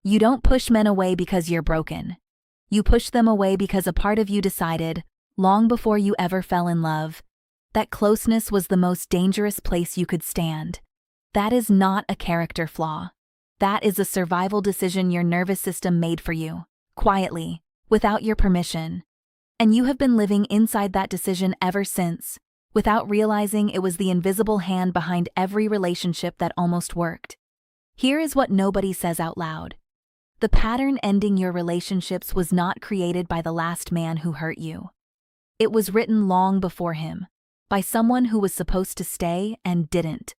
You don't push men away because you're broken. You push them away because a part of you decided, long before you ever fell in love, that closeness was the most dangerous place you could stand. That is not a character flaw. That is a survival decision your nervous system made for you, quietly, without your permission. And you have been living inside that decision ever since, without realizing it was the invisible hand behind every relationship that almost worked. Here is what nobody says out loud. The pattern ending your relationships was not created by the last man who hurt you. It was written long before him, by someone who was supposed to stay and didn't,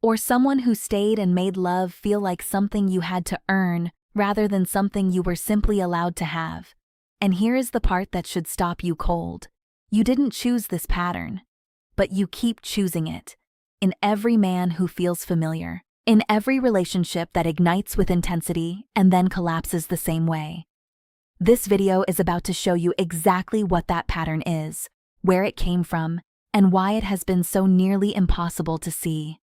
or someone who stayed and made love feel like something you had to earn rather than something you were simply allowed to have. And here is the part that should stop you cold. You didn't choose this pattern, but you keep choosing it. In every man who feels familiar, in every relationship that ignites with intensity and then collapses the same way. This video is about to show you exactly what that pattern is, where it came from, and why it has been so nearly impossible to see.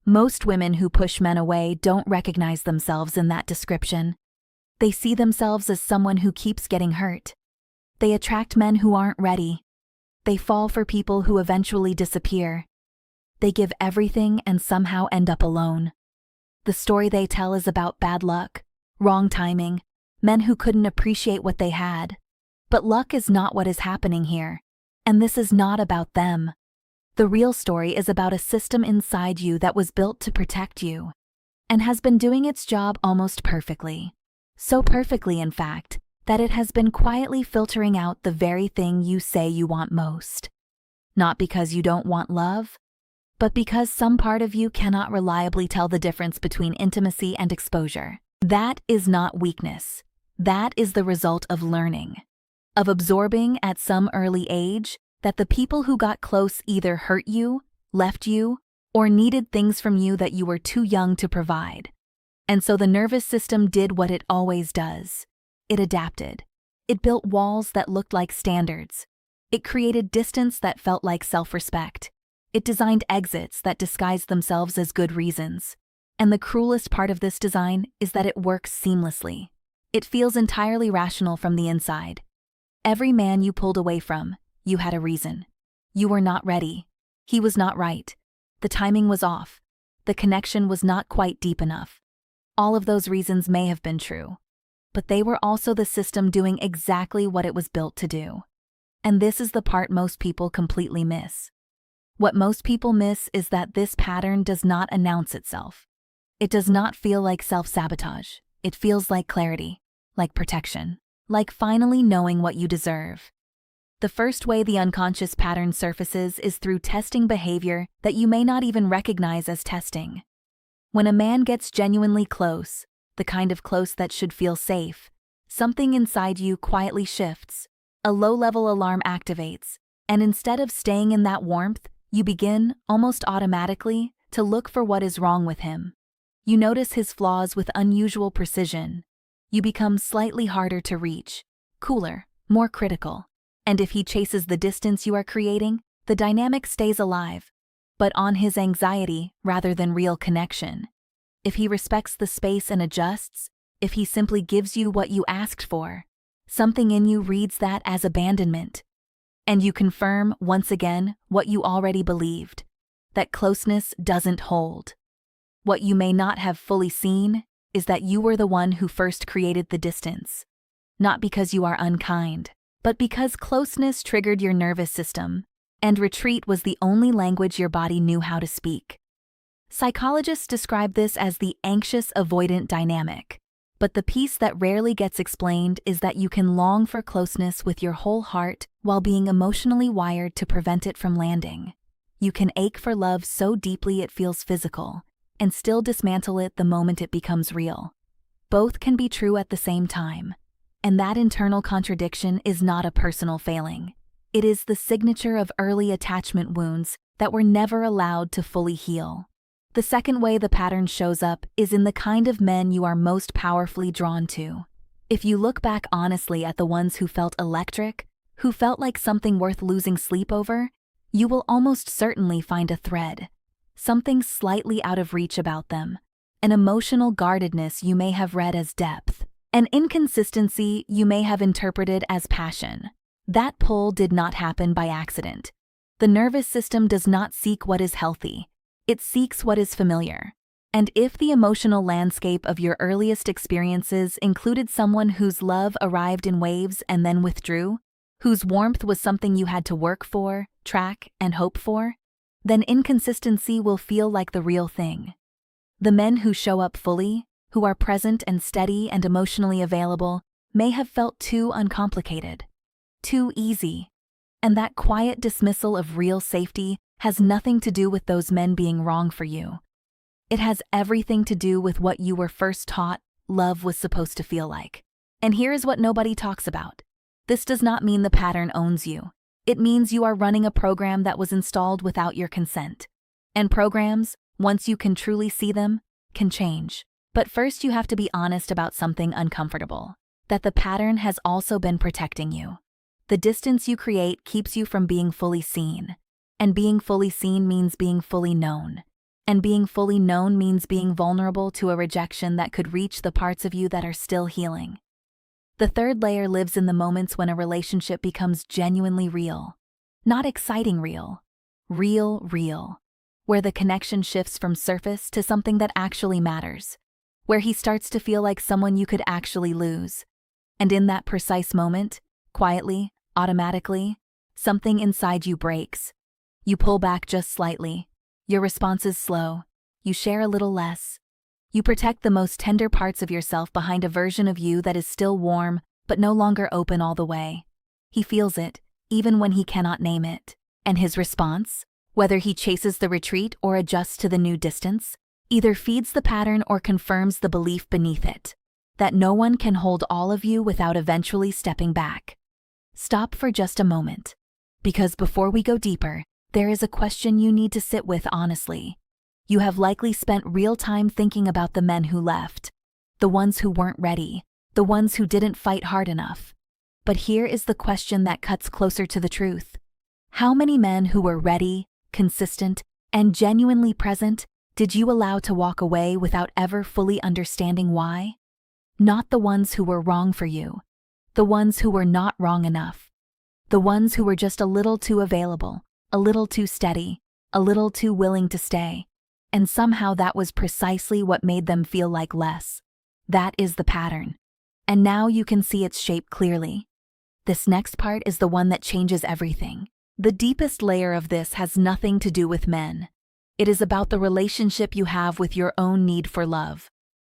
Most women who push men away don't recognize themselves in that description. They see themselves as someone who keeps getting hurt. They attract men who aren't ready. They fall for people who eventually disappear. They give everything and somehow end up alone. The story they tell is about bad luck, wrong timing, men who couldn't appreciate what they had. But luck is not what is happening here, and this is not about them. The real story is about a system inside you that was built to protect you, and has been doing its job almost perfectly. So perfectly, in fact, that it has been quietly filtering out the very thing you say you want most. Not because you don't want love, but because some part of you cannot reliably tell the difference between intimacy and exposure. That is not weakness. That is the result of learning, of absorbing at some early age that the people who got close either hurt you, left you, or needed things from you that you were too young to provide. And so the nervous system did what it always does. It adapted. It built walls that looked like standards. It created distance that felt like self-respect. It designed exits that disguised themselves as good reasons. And the cruelest part of this design is that it works seamlessly. It feels entirely rational from the inside. Every man you pulled away from, you had a reason. You were not ready. He was not right. The timing was off. The connection was not quite deep enough. All of those reasons may have been true, but they were also the system doing exactly what it was built to do. And this is the part most people completely miss. What most people miss is that this pattern does not announce itself. It does not feel like self-sabotage. It feels like clarity, like protection, like finally knowing what you deserve. The first way the unconscious pattern surfaces is through testing behavior that you may not even recognize as testing. When a man gets genuinely close, the kind of close that should feel safe, something inside you quietly shifts, a low-level alarm activates, and instead of staying in that warmth, you begin, almost automatically, to look for what is wrong with him. You notice his flaws with unusual precision. You become slightly harder to reach, cooler, more critical. And if he chases the distance you are creating, the dynamic stays alive, but on his anxiety rather than real connection. If he respects the space and adjusts, if he simply gives you what you asked for, something in you reads that as abandonment. And you confirm, once again, what you already believed, that closeness doesn't hold. What you may not have fully seen is that you were the one who first created the distance. Not because you are unkind, but because closeness triggered your nervous system, and retreat was the only language your body knew how to speak. Psychologists describe this as the anxious avoidant dynamic. But the piece that rarely gets explained is that you can long for closeness with your whole heart while being emotionally wired to prevent it from landing. You can ache for love so deeply it feels physical, and still dismantle it the moment it becomes real. Both can be true at the same time, and that internal contradiction is not a personal failing. It is the signature of early attachment wounds that were never allowed to fully heal. The second way the pattern shows up is in the kind of men you are most powerfully drawn to. If you look back honestly at the ones who felt electric, who felt like something worth losing sleep over, you will almost certainly find a thread, something slightly out of reach about them, an emotional guardedness you may have read as depth, an inconsistency you may have interpreted as passion. That pull did not happen by accident. The nervous system does not seek what is healthy. It seeks what is familiar. And if the emotional landscape of your earliest experiences included someone whose love arrived in waves and then withdrew, whose warmth was something you had to work for, track, and hope for, then inconsistency will feel like the real thing. The men who show up fully, who are present and steady and emotionally available, may have felt too uncomplicated, too easy. And that quiet dismissal of real safety has nothing to do with those men being wrong for you. It has everything to do with what you were first taught love was supposed to feel like. And here is what nobody talks about. This does not mean the pattern owns you. It means you are running a program that was installed without your consent. And programs, once you can truly see them, can change. But first you have to be honest about something uncomfortable, that the pattern has also been protecting you. The distance you create keeps you from being fully seen. And being fully seen means being fully known. And being fully known means being vulnerable to a rejection that could reach the parts of you that are still healing. The third layer lives in the moments when a relationship becomes genuinely real. Not exciting real. Real. Where the connection shifts from surface to something that actually matters. Where he starts to feel like someone you could actually lose. And in that precise moment, quietly, automatically, something inside you breaks. You pull back just slightly. Your response is slow. You share a little less. You protect the most tender parts of yourself behind a version of you that is still warm, but no longer open all the way. He feels it, even when he cannot name it. And his response, whether he chases the retreat or adjusts to the new distance, either feeds the pattern or confirms the belief beneath it, that no one can hold all of you without eventually stepping back. Stop for just a moment. Because before we go deeper, there is a question you need to sit with honestly. You have likely spent real time thinking about the men who left, the ones who weren't ready, the ones who didn't fight hard enough. But here is the question that cuts closer to the truth. How many men who were ready, consistent, and genuinely present did you allow to walk away without ever fully understanding why? Not the ones who were wrong for you, the ones who were not wrong enough, the ones who were just a little too available, a little too steady, a little too willing to stay. And somehow that was precisely what made them feel like less. That is the pattern. And now you can see its shape clearly. This next part is the one that changes everything. The deepest layer of this has nothing to do with men. It is about the relationship you have with your own need for love.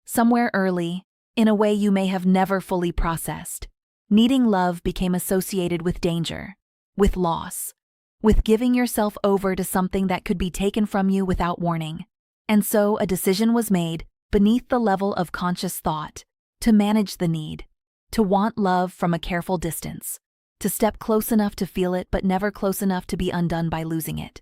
Somewhere early, in a way you may have never fully processed, needing love became associated with danger, with loss, with giving yourself over to something that could be taken from you without warning. And so a decision was made, beneath the level of conscious thought, to manage the need, to want love from a careful distance, to step close enough to feel it but never close enough to be undone by losing it.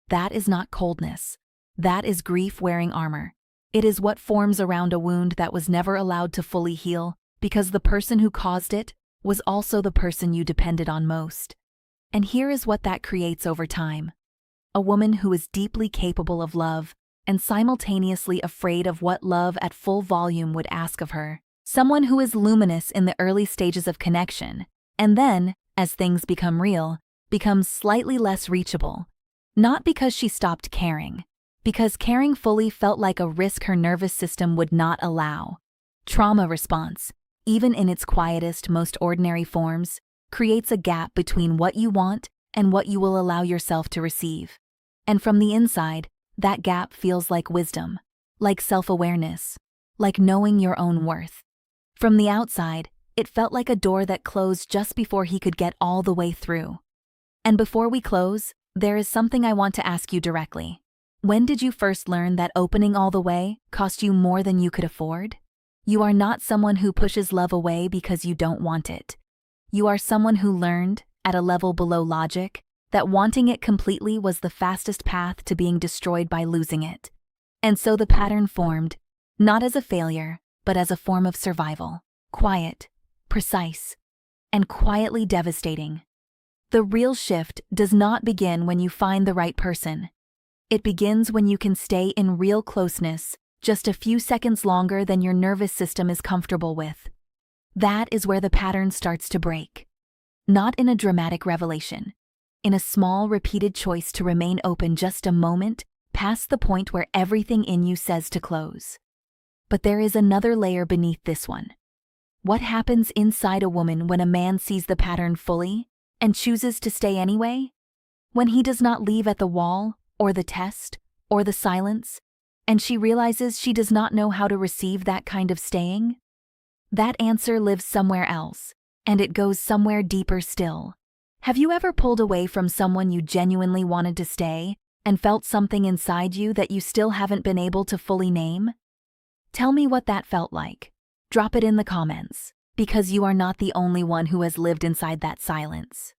That is not coldness. That is grief wearing armor. It is what forms around a wound that was never allowed to fully heal because the person who caused it was also the person you depended on most. And here is what that creates over time. A woman who is deeply capable of love and simultaneously afraid of what love at full volume would ask of her. Someone who is luminous in the early stages of connection, and then, as things become real, becomes slightly less reachable. Not because she stopped caring, because caring fully felt like a risk her nervous system would not allow. Trauma response, even in its quietest, most ordinary forms, creates a gap between what you want and what you will allow yourself to receive. And from the inside, that gap feels like wisdom, like self-awareness, like knowing your own worth. From the outside, it felt like a door that closed just before he could get all the way through. And before we close, there is something I want to ask you directly. When did you first learn that opening all the way cost you more than you could afford? You are not someone who pushes love away because you don't want it. You are someone who learned, at a level below logic, that wanting it completely was the fastest path to being destroyed by losing it. And so the pattern formed, not as a failure, but as a form of survival. Quiet, precise, and quietly devastating. The real shift does not begin when you find the right person. It begins when you can stay in real closeness, just a few seconds longer than your nervous system is comfortable with. That is where the pattern starts to break. Not in a dramatic revelation, in a small, repeated choice to remain open just a moment past the point where everything in you says to close. But there is another layer beneath this one. What happens inside a woman when a man sees the pattern fully and chooses to stay anyway? When he does not leave at the wall, or the test, or the silence, and she realizes she does not know how to receive that kind of staying? That answer lives somewhere else, and it goes somewhere deeper still. Have you ever pulled away from someone you genuinely wanted to stay and felt something inside you that you still haven't been able to fully name? Tell me what that felt like. Drop it in the comments, because you are not the only one who has lived inside that silence.